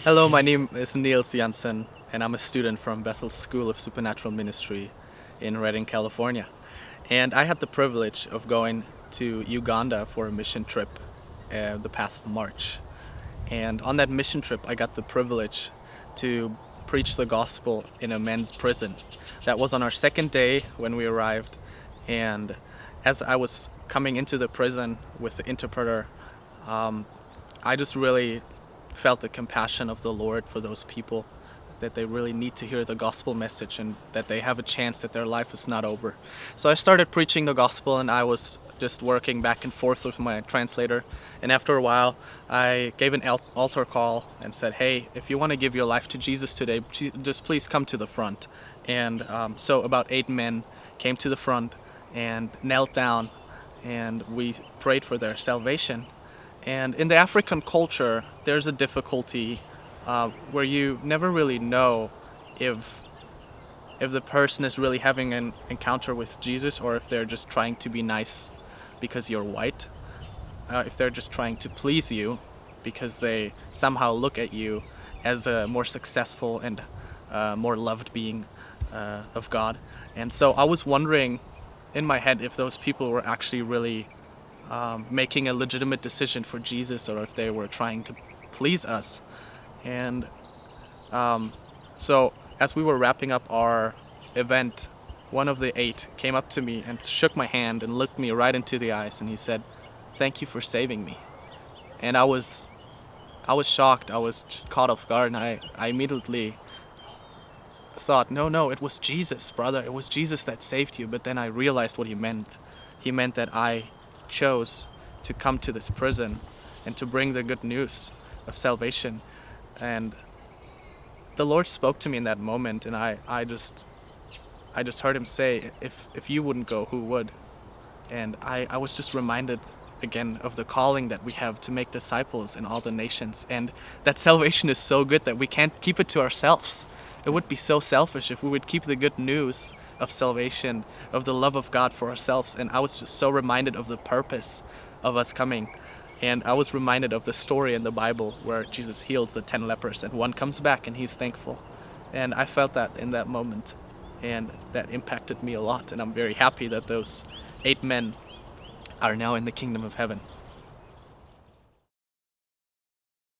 Hello, my name is Nils, and I'm a student from Bethel School of Supernatural Ministry in Redding, California. And I had the privilege of going to Uganda for a mission trip the past March. And on that mission trip, I got the privilege to preach the gospel in a men's prison. That was on our second day when we arrived. And as I was coming into the prison with the interpreter, I just really felt the compassion of the Lord for those people, that they really need to hear the gospel message and that they have a chance that their life is not over. So I started preaching the gospel, and I was just working back and forth with my translator. And after a while, I gave an altar call and said, hey, if you want to give your life to Jesus today, just please come to the front. And so about 8 men came to the front and knelt down, and we prayed for their salvation. And in the African culture, there's a difficulty where you never really know if the person is really having an encounter with Jesus, or if they're just trying to be nice because you're white, if they're just trying to please you because they somehow look at you as a more successful and more loved being of God. And so I was wondering in my head if those people were actually really making a legitimate decision for Jesus, or if they were trying to please us. And so as we were wrapping up our event, one of the 8 came up to me and shook my hand and looked me right into the eyes, and he said, "Thank you for saving me." And I was shocked. I was just caught off guard, and I immediately thought, no, it was Jesus, brother. It was Jesus that saved you. But then I realized what he meant. He meant that I chose to come to this prison and to bring the good news of salvation. And the Lord spoke to me in that moment, and I just heard him say, if you wouldn't go, who would? And I was just reminded again of the calling that we have to make disciples in all the nations, and that salvation is so good that we can't keep it to ourselves. It would be so selfish if we would keep the good news of salvation, of the love of God for ourselves. And I was just so reminded of the purpose of us coming. And I was reminded of the story in the Bible where Jesus heals the 10 lepers, and one comes back and he's thankful. And I felt that in that moment, and that impacted me a lot. And I'm very happy that those 8 men are now in the kingdom of heaven.